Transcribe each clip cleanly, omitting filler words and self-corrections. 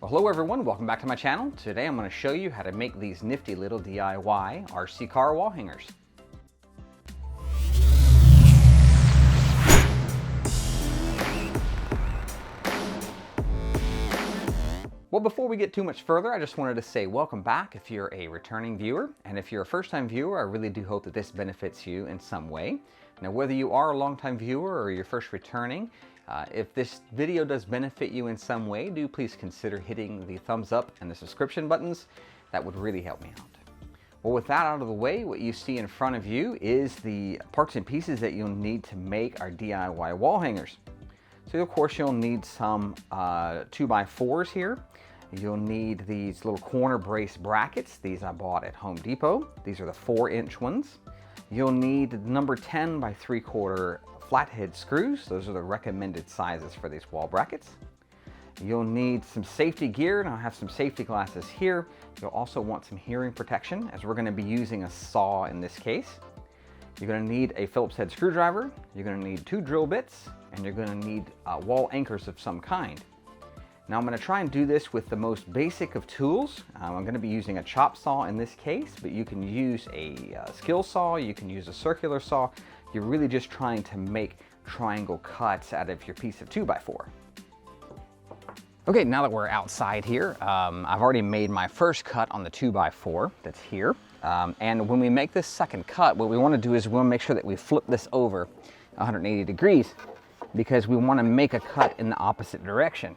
Well, hello everyone, welcome back to my channel. Today I'm going to show you how to make these nifty little DIY RC car wall hangers. Well, before we get too much further, I just wanted to say welcome back if you're a returning viewer. And if you're a first-time viewer, I really do hope that this benefits you in some way. Now, whether you are a long-time viewer or you're first returning, if this video does benefit you in some way, do please consider hitting the thumbs up and the subscription buttons. That would really help me out. Well, with that out of the way, what you see in front of you is the parts and pieces that you'll need to make our DIY wall hangers. So, of course, you'll need some 2x4s here. You'll need these little corner brace brackets. These I bought at Home Depot. These are the 4-inch ones. You'll need number 10 by 3/4 flathead screws. Those are the recommended sizes for these wall brackets. You'll need some safety gear, and I have some safety glasses here. You'll also want some hearing protection, as we're going to be using a saw in this case. You're going to need a Phillips head screwdriver. You're going to need 2 drill bits, and you're going to need wall anchors of some kind. Now I'm going to try and do this with the most basic of tools. I'm going to be using a chop saw in this case, but you can use a skill saw, you can use a circular saw. You're really just trying to make triangle cuts out of your piece of 2x4. Okay, now that we're outside here, I've already made my first cut on the 2x4 that's here. And when we make this second cut, what we want to do is we want to make sure that we flip this over 180 degrees because we want to make a cut in the opposite direction.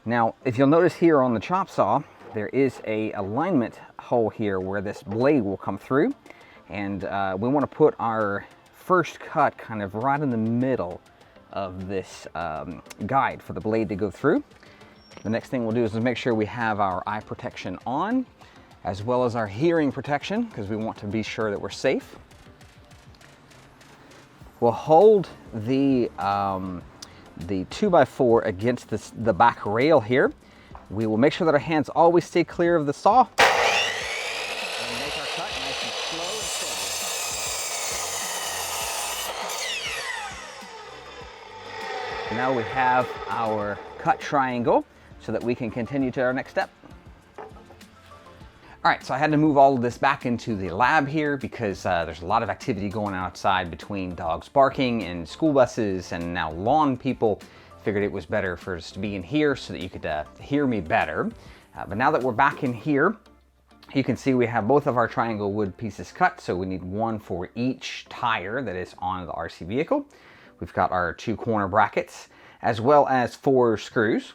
Now, if you'll notice here on the chop saw, there is a alignment hole here where this blade will come through. And we want to put our first cut kind of right in the middle of this guide for the blade to go through. The next thing we'll do is make sure we have our eye protection on, as well as our hearing protection, because we want to be sure that we're safe. We'll hold the 2x4 against the back rail here. We will make sure that our hands always stay clear of the saw. And make our cut nice and slow and steady. Now we have our cut triangle so that we can continue to our next step. All right, so I had to move all of this back into the lab here because there's a lot of activity going on outside between dogs barking and school buses and now lawn people. Figured it was better for us to be in here so that you could hear me better. But now that we're back in here, you can see we have both of our triangle wood pieces cut, so we need one for each tire that is on the RC vehicle. We've got our 2 corner brackets, as well as 4 screws.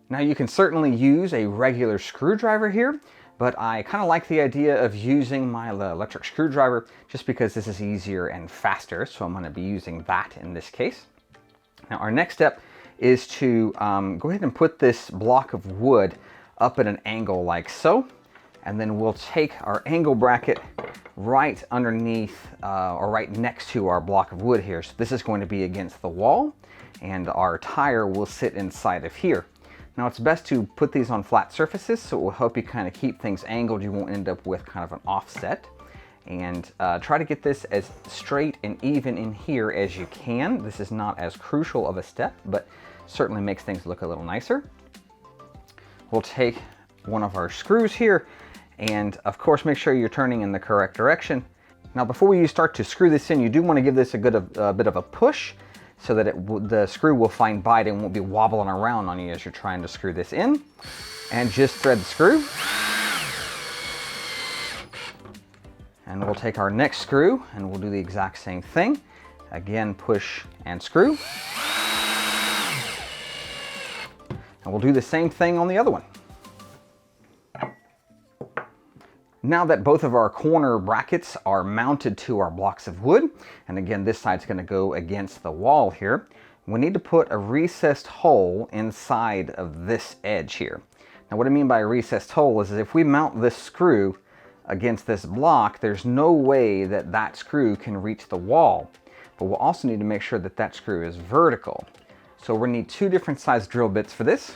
Now you can certainly use a regular screwdriver here, but I kind of like the idea of using my electric screwdriver just because this is easier and faster, so I'm going to be using that in this case. Now our next step is to go ahead and put this block of wood up at an angle like so, and then we'll take our angle bracket right underneath or right next to our block of wood here. So this is going to be against the wall, and our tire will sit inside of here. Now it's best to put these on flat surfaces, so it will help you kind of keep things angled. You won't end up with kind of an offset. And try to get this as straight and even in here as you can. This is not as crucial of a step, but certainly makes things look a little nicer. We'll take one of our screws here, and of course make sure you're turning in the correct direction. Now before you start to screw this in, you do want to give this a bit of a push so that the screw will find bite and won't be wobbling around on you as you're trying to screw this in. And just thread the screw. And we'll take our next screw and we'll do the exact same thing. Again, push and screw. And we'll do the same thing on the other one. Now that both of our corner brackets are mounted to our blocks of wood, and again this side's going to go against the wall here, we need to put a recessed hole inside of this edge here. Now what I mean by a recessed hole is if we mount this screw against this block, there's no way that that screw can reach the wall. But we'll also need to make sure that that screw is vertical. So we're going to need 2 different size drill bits for this.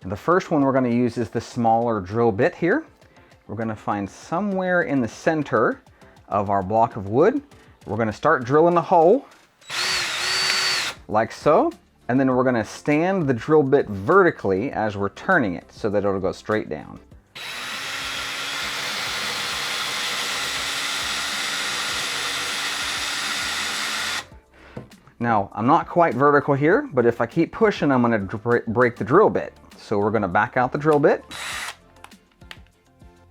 And the first one we're going to use is the smaller drill bit here. We're going to find somewhere in the center of our block of wood. We're going to start drilling a hole like so. And then we're gonna stand the drill bit vertically as we're turning it so that it'll go straight down. Now, I'm not quite vertical here, but if I keep pushing, I'm gonna break the drill bit. So we're gonna back out the drill bit,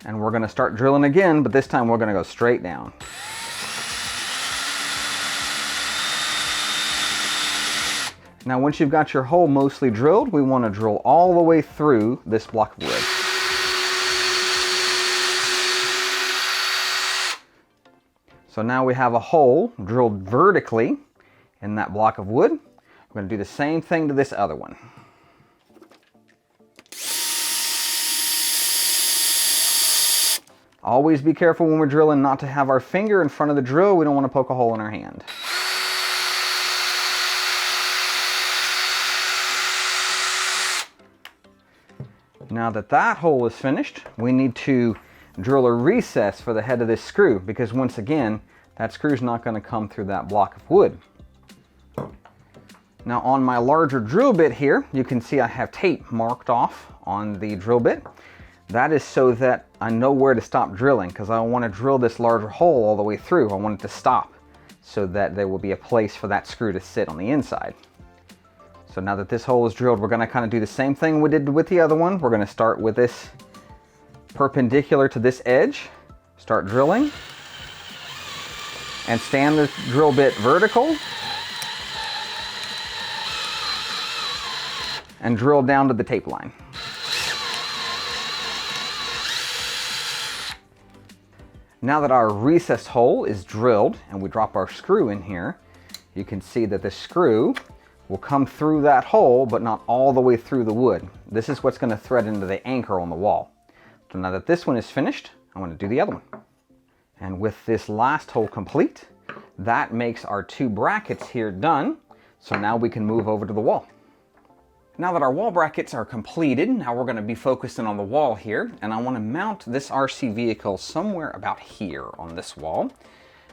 and we're gonna start drilling again, but this time we're gonna go straight down. Now, once you've got your hole mostly drilled, we wanna drill all the way through this block of wood. So now we have a hole drilled vertically in that block of wood. We're going to do the same thing to this other one. Always be careful when we're drilling not to have our finger in front of the drill. We don't want to poke a hole in our hand. Now that that hole is finished, we need to drill a recess for the head of this screw, because once again, that screw's not going to come through that block of wood. Now on my larger drill bit here, you can see I have tape marked off on the drill bit. That is so that I know where to stop drilling, because I want to drill this larger hole all the way through. I want it to stop so that there will be a place for that screw to sit on the inside. So now that this hole is drilled, we're going to kind of do the same thing we did with the other one. We're going to start with this perpendicular to this edge, start drilling, and stand the drill bit vertical, and drill down to the tape line. Now that our recess hole is drilled and we drop our screw in here, you can see that the screw will come through that hole, but not all the way through the wood. This is what's going to thread into the anchor on the wall. So now that this one is finished, I'm going to do the other one. And with this last hole complete, that makes our two brackets here done. So now we can move over to the wall. Now that our wall brackets are completed, now we're going to be focusing on the wall here, and I want to mount this RC vehicle somewhere about here on this wall.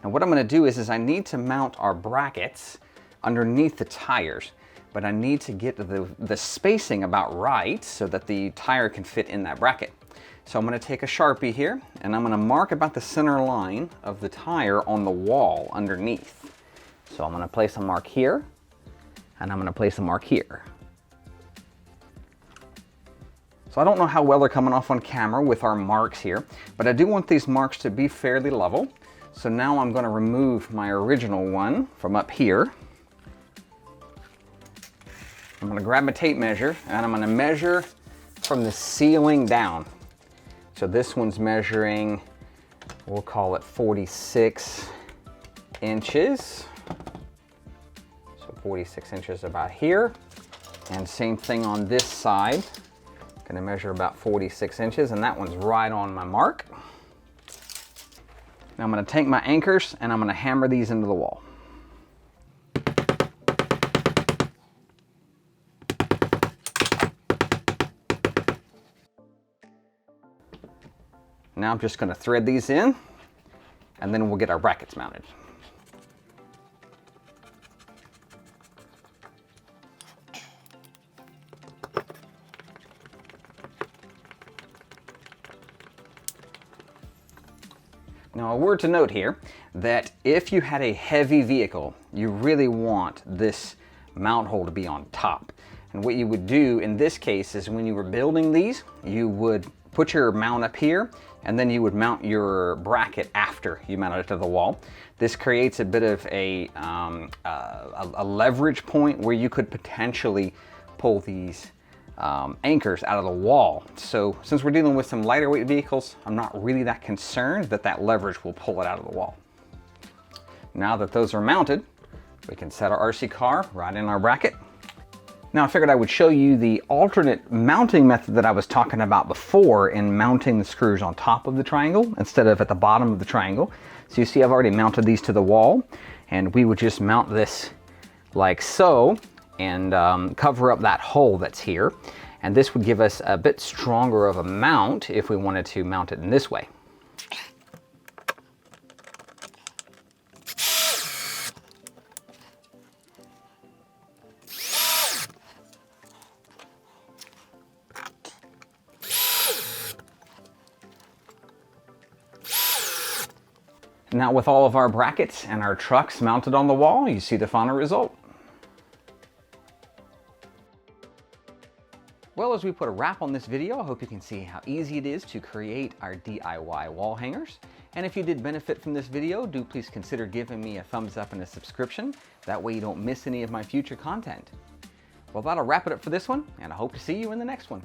And what I'm going to do is I need to mount our brackets underneath the tires, but I need to get the spacing about right so that the tire can fit in that bracket. So I'm going to take a Sharpie here, and I'm going to mark about the center line of the tire on the wall underneath. So I'm going to place a mark here, and I'm going to place a mark here. So I don't know how well they're coming off on camera with our marks here, but I do want these marks to be fairly level. So now I'm going to remove my original one from up here. I'm going to grab my tape measure, and I'm going to measure from the ceiling down. So this one's measuring, we'll call it 46 inches. So 46 inches about here. And same thing on this side. Gonna measure about 46 inches, and that one's right on my mark. Now I'm gonna take my anchors and I'm gonna hammer these into the wall. Now I'm just gonna thread these in, and then we'll get our brackets mounted. Now a word to note here, that if you had a heavy vehicle, you really want this mount hole to be on top. And what you would do in this case is when you were building these, you would put your mount up here, and then you would mount your bracket after you mounted it to the wall. This creates a bit of a leverage point where you could potentially pull these anchors out of the wall. So since we're dealing with some lighter weight vehicles, I'm not really that concerned that that leverage will pull it out of the wall. Now that those are mounted, we can set our RC car right in our bracket. Now I figured I would show you the alternate mounting method that I was talking about before in mounting the screws on top of the triangle instead of at the bottom of the triangle. So you see I've already mounted these to the wall, and we would just mount this like so, and cover up that hole that's here. And this would give us a bit stronger of a mount if we wanted to mount it in this way. Now with all of our brackets and our trucks mounted on the wall, you see the final result. Well, as we put a wrap on this video, I hope you can see how easy it is to create our DIY wall hangers. And if you did benefit from this video, do please consider giving me a thumbs up and a subscription. That way you don't miss any of my future content. Well, that'll wrap it up for this one, and I hope to see you in the next one.